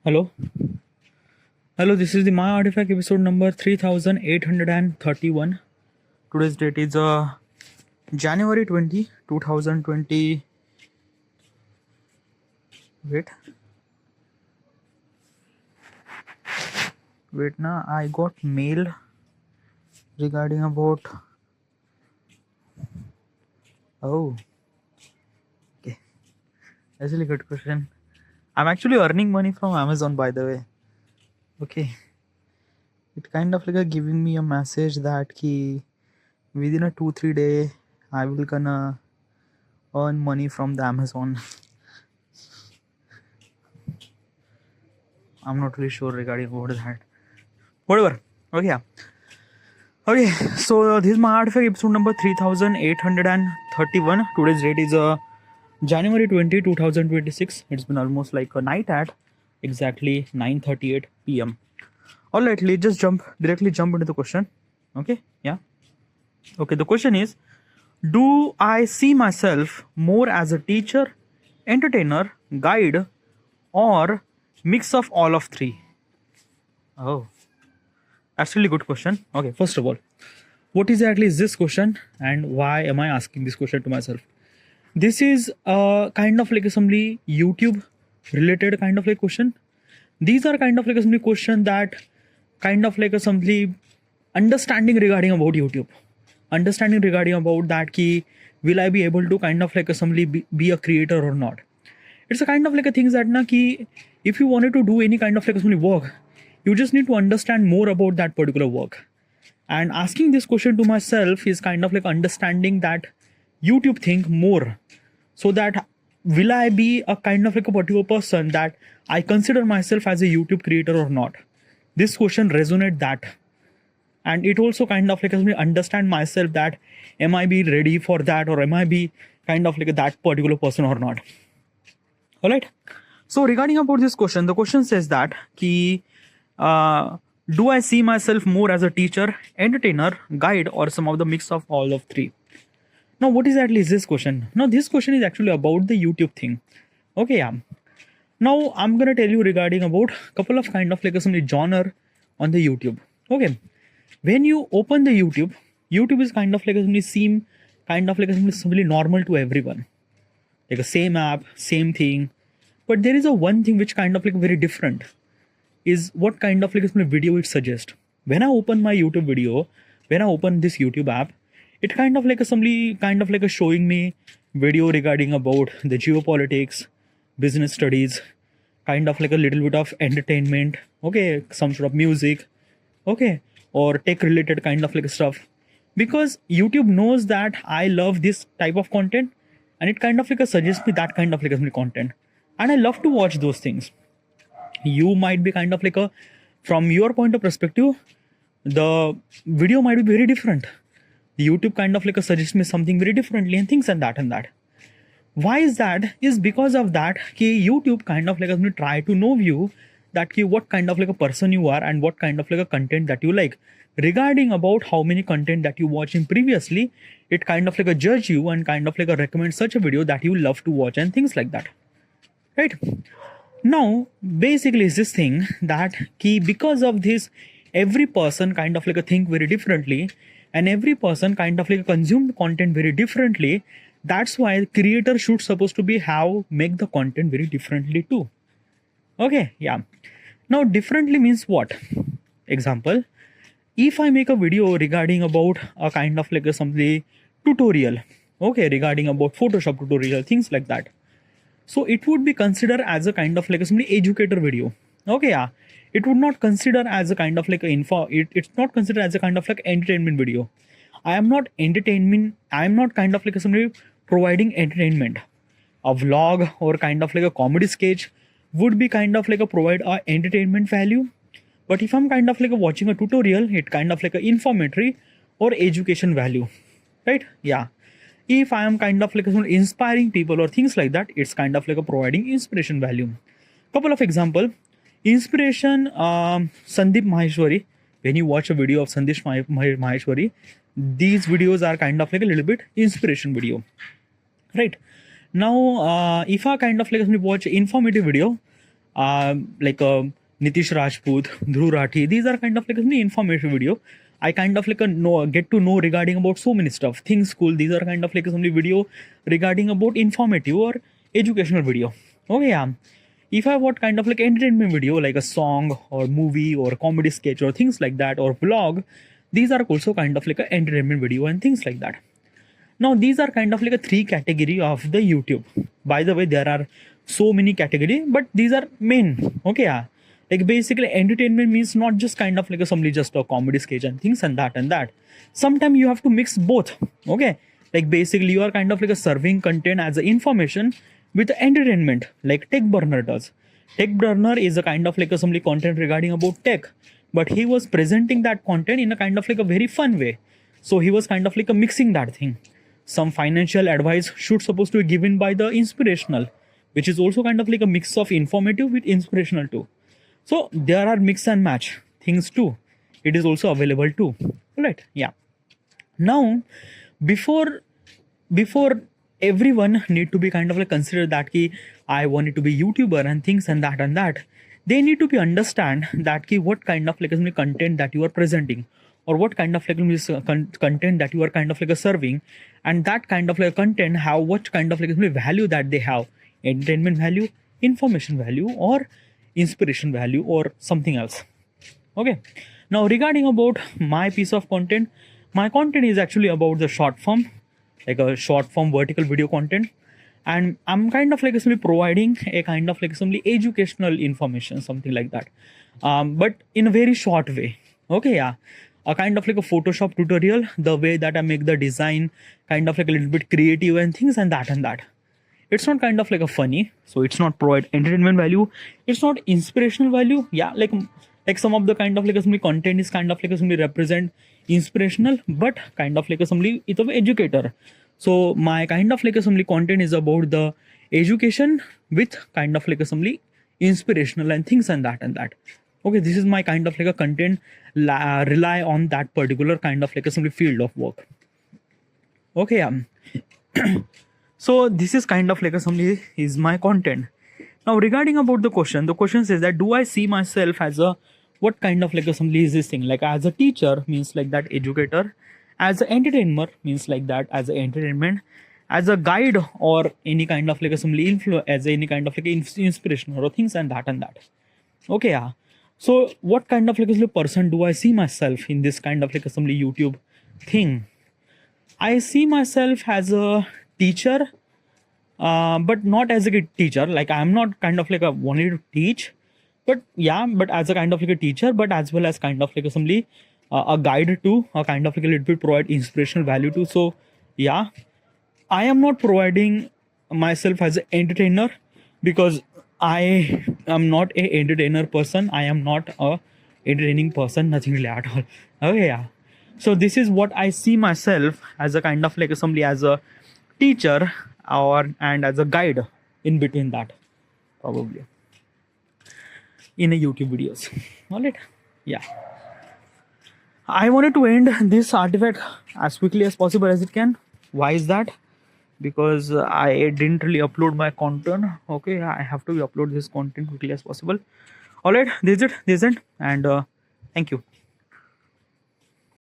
Hello. Hello, this is the My Artifact episode number 3831. Today's date is January 20, 2020. Wait. Now I got mail regarding about. Oh. Okay. That's a really good question. I'm actually earning money from Amazon, by the way. Okay. It kind of like giving me a message that within a 2-3 day I will gonna earn money from the Amazon. I'm not really sure regarding what is that. Whatever. Okay, yeah. Okay, so this is my artifact episode number 3831. Today's date is January 20, 2026. It's been almost like a night at exactly 9:38 p.m. Alright, let's just directly jump into the question. Okay, yeah. Okay, the question is, do I see myself more as a teacher, entertainer, guide, or mix of all of three? Oh, that's a really good question. Okay, first of all, what exactly is this question and why am I asking this question to myself? This is kind of like a simply YouTube related kind of like question. These are kind of like a simply question that kind of like a simply understanding regarding about YouTube. Understanding regarding about that will I be able to kind of like a simply be a creator or not. It's a kind of like a thing that if you wanted to do any kind of like a simply work, you just need to understand more about that particular work. And asking this question to myself is kind of like understanding that YouTube thing more, so that will I be a kind of like a particular person that I consider myself as a YouTube creator or not. This question resonate that, and it also kind of like helps me understand myself that am I be ready for that, or am I be kind of like that particular person or not. All right. So regarding about this question, the question says that do I see myself more as a teacher, entertainer, guide, or some of the mix of all of three? Now, what exactly is this question? Now, this question is actually about the YouTube thing. Okay, yeah. Now, I'm gonna tell you regarding about a couple of kind of like some genre on the YouTube. Okay, when you open the YouTube is kind of like seem kind of like simply normal to everyone, like a same app, same thing. But there is a one thing which kind of like very different is what kind of like video it suggests. When I open my YouTube video, when I open this YouTube app, it kind of like showing me video regarding about the geopolitics, business studies, kind of like a little bit of entertainment, okay, some sort of music, okay, or tech related kind of like stuff. Because YouTube knows that I love this type of content, and it kind of like suggests me that kind of like content, and I love to watch those things. You might be kind of like from your point of perspective, the video might be very different. The YouTube kind of like suggests me something very differently and things and that. Why is that? Is because of that YouTube kind of like try to know you, that what kind of like a person you are and what kind of like a content that you like. Regarding about how many content that you watching previously, it kind of like a judge you and kind of like a recommend such a video that you love to watch and things like that. Right? Now, basically is this thing that because of this, every person kind of like a think very differently, and every person kind of like consume content very differently. That's why creator should supposed to be make the content very differently too. Okay, yeah. Now differently means what? Example, if I make a video regarding about a kind of like a something tutorial, okay, regarding about Photoshop tutorial, things like that. So it would be considered as a kind of like a somebody educator video. Okay, yeah. It would not consider as a kind of like a it's not considered as a kind of like entertainment video. I am not kind of like somebody providing entertainment. A vlog or kind of like a comedy sketch would be kind of like a provide a entertainment value. But if I'm kind of like watching a tutorial, it kind of like a informatory or education value. Right? Yeah. If I am kind of like inspiring people or things like that, it's kind of like a providing inspiration value. Couple of example. Inspiration, Sandeep Maheshwari. When you watch a video of Sandeep Maheshwari, these videos are kind of like a little bit inspiration video. Right? Now, if I kind of like watch informative video, like Nitish Rajput, Dhruv Rathi. These are kind of like a informative video. I kind of like get to know regarding about so many stuff. Things cool. These are kind of like some video regarding about informative or educational video. Okay, yeah. If I want kind of like entertainment video, like a song or movie or comedy sketch or things like that, or vlog, these are also kind of like an entertainment video and things like that. Now these are kind of like a three category of the YouTube. By the way, there are so many category, but these are main. Okay, yeah. Like basically entertainment means not just kind of like a somebody just a comedy sketch and things and that and that. Sometimes you have to mix both. Okay, like basically you are kind of like a serving content as a information with entertainment, like Tech Burner does. Tech Burner is a kind of like a somebody content regarding about tech, but he was presenting that content in a kind of like a very fun way. So he was kind of like a mixing that thing. Some financial advice should supposed to be given by the inspirational, which is also kind of like a mix of informative with inspirational too. So there are mix and match things too. It is also available too. Right? Yeah. Now, before everyone need to be kind of like consider that key, I wanted to be YouTuber and things and that, they need to be understand that key what kind of like content that you are presenting, or what kind of like content that you are kind of like serving, and that kind of like content how what kind of like value that they have, entertainment value, information value, or inspiration value, or something else. Okay, now regarding about my piece of content, my content is actually about the short form, like a short form vertical video content, and I'm kind of like simply providing a kind of like simply educational information, something like that, but in a very short way. Okay, yeah, a kind of like a Photoshop tutorial, the way that I make the design kind of like a little bit creative and things and that. It's not kind of like a funny, so it's not provide entertainment value, it's not inspirational value. Yeah, like some of the kind of like some content is kind of like some represent inspirational, but kind of like somebody it's an educator. So my kind of like some content is about the education with kind of like somebody inspirational and things and that. Okay, this is my kind of like a content rely on that particular kind of like a simply field of work. Okay, so this is kind of like a somebody is my content. Now regarding about the question says that do I see myself as a what kind of like a somebody is this thing, like as a teacher means like that educator, as an entertainer means like that as a entertainment, as a guide, or any kind of like a somebody influence as any kind of like inspiration or things and that. Okay, yeah. So what kind of like a person do I see myself in this kind of like a somebody YouTube thing? I see myself as a teacher, but not as a good teacher. Like I'm not kind of like a wanted to teach, but yeah, but as a kind of like a teacher, but as well as kind of like a somebody a guide too, a kind of like a little bit provide inspirational value too. So yeah, I am not providing myself as an entertainer, because I am not a entertainer person. I am not a entertaining person, nothing really at all. Okay, yeah. So this is what I see myself as a kind of like somebody as a teacher and as a guide in between that, probably in a YouTube videos. All right, yeah. I wanted to end this artifact as quickly as possible as it can. Why is that? Because I didn't really upload my content. Okay, I have to upload this content quickly as possible. All right, this is it, and thank you.